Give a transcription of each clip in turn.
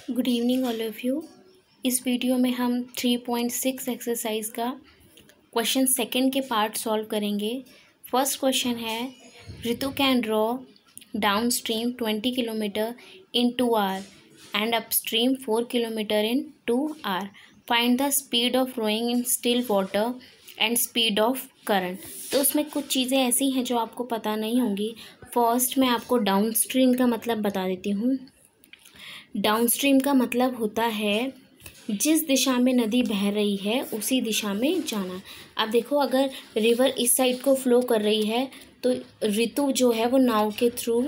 Good evening all of you. इस video में हम 3.6 एक्सरसाइज का क्वेश्चन सेकंड के पार्ट सॉल्व करेंगे। फर्स्ट क्वेश्चन है, Ritu can draw downstream 20 kilometer in 2 hour and upstream 4 kilometer in 2 hour. Find the speed of rowing in still water and speed of current. तो उसमें कुछ चीज़ें ऐसी हैं जो आपको पता नहीं होंगी। फर्स्ट मैं आपको डाउन स्ट्रीम का मतलब बता देती हूँ। डाउनस्ट्रीम का मतलब होता है जिस दिशा में नदी बह रही है उसी दिशा में जाना। अब देखो, अगर रिवर इस साइड को फ्लो कर रही है तो ऋतु जो है वो नाव के थ्रू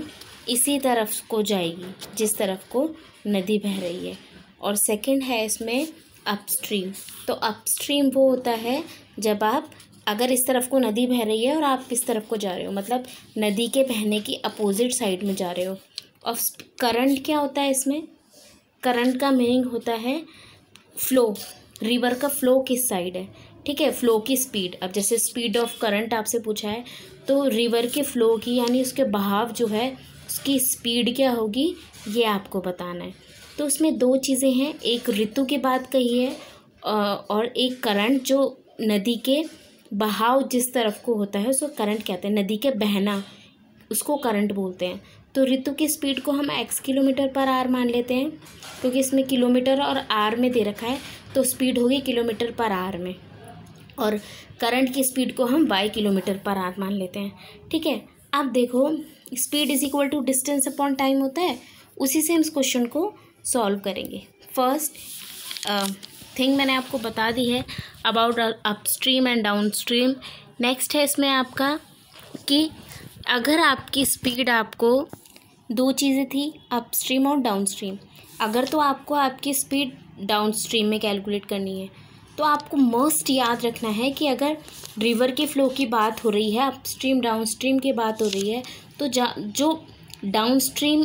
इसी तरफ को जाएगी जिस तरफ को नदी बह रही है। और सेकंड है इसमें अपस्ट्रीम। तो अपस्ट्रीम वो होता है जब आप अगर इस तरफ को नदी बह रही है और आप इस तरफ को जा रहे हो, मतलब नदी के बहने की अपोजिट साइड में जा रहे हो। और करंट क्या होता है इसमें? करंट का मीनिंग होता है फ्लो, रिवर का फ्लो किस साइड है, ठीक है, फ्लो की स्पीड। अब जैसे स्पीड ऑफ करंट आपसे पूछा है तो रिवर के फ्लो की यानी उसके बहाव जो है उसकी स्पीड क्या होगी ये आपको बताना है। तो उसमें दो चीज़ें हैं, एक ऋतु की बात कही है और एक करंट, जो नदी के बहाव जिस तरफ को होता है उसको करंट कहते हैं। नदी के बहना उसको करंट बोलते हैं। तो ऋतु की स्पीड को हम x किलोमीटर पर आवर मान लेते हैं क्योंकि इसमें किलोमीटर और आर में दे रखा है, तो स्पीड होगी किलोमीटर पर आवर में। और करंट की स्पीड को हम y किलोमीटर पर आवर मान लेते हैं, ठीक है। अब देखो, speed is equal to distance upon time होता है, उसी से हम इस क्वेश्चन को सॉल्व करेंगे। फर्स्ट थिंग मैंने आपको बता दी है about upstream and downstream. Next है इसमें आपका कि अगर आपकी स्पीड, आपको दो चीज़ें थी, अपस्ट्रीम और डाउनस्ट्रीम। अगर तो आपको आपकी स्पीड डाउनस्ट्रीम में कैलकुलेट करनी है तो आपको मस्ट याद रखना है कि अगर रिवर के फ्लो की बात हो रही है, अपस्ट्रीम डाउनस्ट्रीम की बात हो रही है, तो जो डाउनस्ट्रीम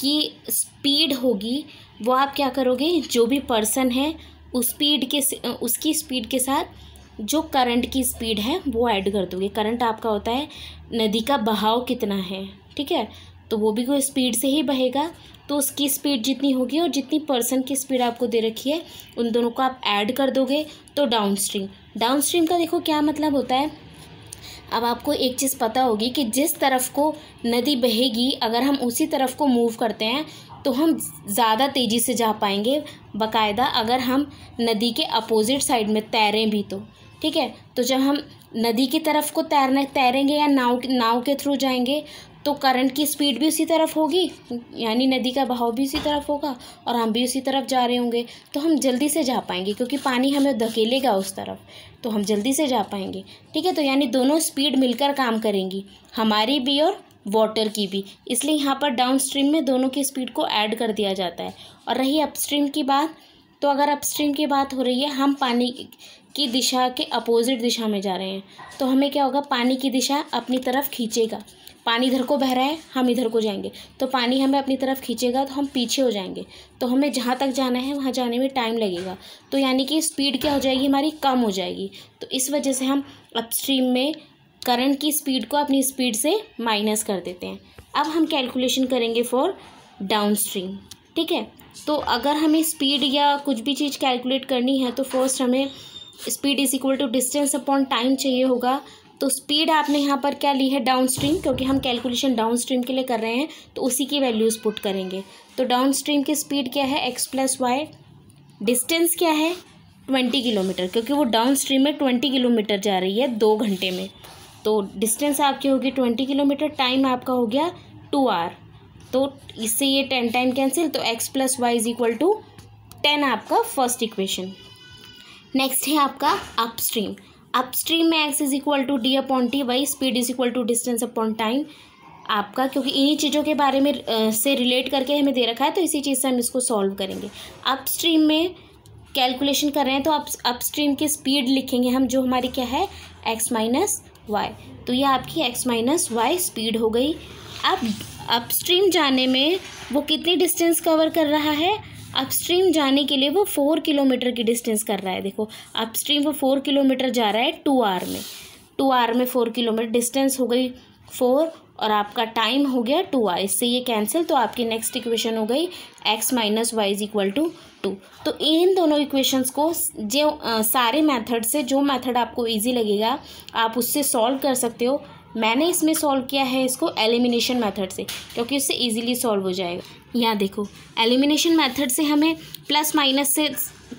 की स्पीड होगी वो आप क्या करोगे, जो भी पर्सन है उसकी स्पीड के साथ जो करंट की स्पीड है वो ऐड कर दोगे। करंट आपका होता है नदी का बहाव कितना है, ठीक है, तो वो भी कोई स्पीड से ही बहेगा, तो उसकी स्पीड जितनी होगी और जितनी पर्सन की स्पीड आपको दे रखी है उन दोनों को आप ऐड कर दोगे तो डाउनस्ट्रीम। डाउनस्ट्रीम का देखो क्या मतलब होता है। अब आपको एक चीज़ पता होगी कि जिस तरफ को नदी बहेगी अगर हम उसी तरफ को मूव करते हैं तो हम ज़्यादा तेज़ी से जा पाएंगे, बाकायदा अगर हम नदी के अपोजिट साइड में तैरें भी तो, ठीक है। तो जब हम नदी की तरफ को तैरेंगे या नाव के थ्रू जाएंगे तो करंट की स्पीड भी उसी तरफ होगी, यानी नदी का बहाव भी उसी तरफ होगा और हम भी उसी तरफ जा रहे होंगे, तो हम जल्दी से जा पाएंगे क्योंकि पानी हमें धकेलेगा उस तरफ, तो हम जल्दी से जा पाएंगे, ठीक है। तो यानी दोनों स्पीड मिलकर काम करेंगी, हमारी भी और वाटर की भी, इसलिए यहाँ पर डाउन स्ट्रीम में दोनों की स्पीड को ऐड कर दिया जाता है। और रही अपस्ट्रीम की बात, तो अगर अपस्ट्रीम की बात हो रही है, हम पानी की दिशा के अपोजिट दिशा में जा रहे हैं, तो हमें क्या होगा, पानी की दिशा अपनी तरफ खींचेगा। पानी इधर को बह रहा है, हम इधर को जाएंगे तो पानी हमें अपनी तरफ खींचेगा तो हम पीछे हो जाएंगे, तो हमें जहाँ तक जाना है वहाँ जाने में टाइम लगेगा, तो यानी कि स्पीड क्या हो जाएगी, हमारी कम हो जाएगी। तो इस वजह से हम अपस्ट्रीम में करंट की स्पीड को अपनी स्पीड से माइनस कर देते हैं। अब हम कैलकुलेशन करेंगे फॉर डाउनस्ट्रीम, ठीक है। तो अगर हमें स्पीड या कुछ भी चीज़ कैलकुलेट करनी है तो फर्स्ट हमें speed is equal to distance upon time चाहिए होगा। तो स्पीड आपने यहाँ पर क्या ली है, डाउनस्ट्रीम, क्योंकि हम कैलकुलेशन डाउनस्ट्रीम के लिए कर रहे हैं तो उसी की वैल्यूज़ पुट करेंगे। तो डाउनस्ट्रीम की स्पीड क्या है, x + y। डिस्टेंस क्या है, 20 किलोमीटर, क्योंकि वो डाउनस्ट्रीम में 20 किलोमीटर जा रही है 2 घंटे में, तो डिस्टेंस आपकी होगी 20 किलोमीटर। टाइम आपका हो गया 2 आवर, तो इससे ये 10 टाइम कैंसिल, तो x + y = 10 आपका फर्स्ट इक्वेशन। नेक्स्ट है आपका अपस्ट्रीम। अपस्ट्रीम में x = d/t/y, speed is equal to distance upon time आपका, क्योंकि इन्हीं चीज़ों के बारे में से रिलेट करके हमें दे रखा है तो इसी चीज़ से हम इसको सॉल्व करेंगे। अपस्ट्रीम में कैलकुलेशन कर रहे हैं तो अपस्ट्रीम की स्पीड लिखेंगे हम, जो हमारी क्या है, x - y, तो ये आपकी x - y स्पीड हो गई। अब अपस्ट्रीम जाने में वो कितनी डिस्टेंस कवर कर रहा है, अपस्ट्रीम जाने के लिए वो 4 किलोमीटर की डिस्टेंस कर रहा है। देखो, अपस्ट्रीम वो 4 किलोमीटर जा रहा है 2 आवर में, 2 आवर में 4 किलोमीटर डिस्टेंस हो गई 4, और आपका टाइम हो गया 2 आवर। इससे ये कैंसिल, तो आपकी नेक्स्ट इक्वेशन हो गई x minus Y is equal to 2। तो इन दोनों इक्वेशंस को जो सारे मेथड से जो मेथड आपको इजी लगेगा आप उससे सॉल्व कर सकते हो। मैंने इसमें सॉल्व किया है इसको एलिमिनेशन मेथड से, क्योंकि उससे इजीली सॉल्व हो जाएगा। यहाँ देखो, एलिमिनेशन मेथड से हमें प्लस माइनस से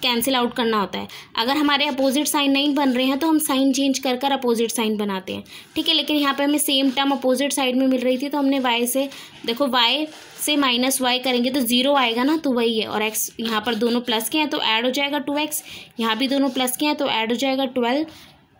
कैंसिल आउट करना होता है। अगर हमारे अपोजिट साइन नहीं बन रहे हैं तो हम साइन चेंज कर कर अपोजिट साइन बनाते हैं, ठीक है। लेकिन यहाँ पे हमें सेम टर्म अपोजिट साइड में मिल रही थी, तो हमने y से, देखो y से माइनस y करेंगे तो 0 आएगा ना, तो वही है। और x यहाँ पर दोनों प्लस के हैं तो ऐड हो जाएगा 2x, यहाँ भी दोनों प्लस के हैं तो ऐड हो जाएगा 12।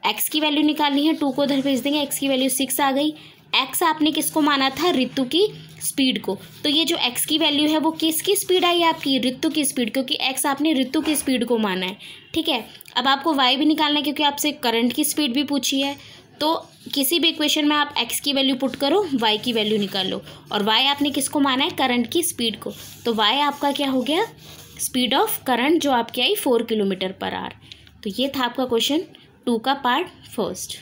x की वैल्यू निकालनी है, 2 को उधर भेज देंगे, x की वैल्यू 6 आ गई। x आपने किसको माना था? ऋतु की स्पीड को। तो ये जो x की वैल्यू है वो किसकी स्पीड आई? आपकी ऋतु की स्पीड, क्योंकि x आपने ऋतु की स्पीड को माना है, ठीक है। अब आपको y भी निकालना है, क्योंकि आपसे करंट की स्पीड भी पूछी है। तो किसी भी इक्वेशन में आप x की वैल्यू पुट करो, y की वैल्यू निकाल लो। और y आपने किसको माना है? करंट की स्पीड को। तो y आपका क्या हो गया? स्पीड ऑफ करंट, जो आपकी आई 4 किलोमीटर पर आवर। तो ये था आपका क्वेश्चन 2 का पार्ट फर्स्ट।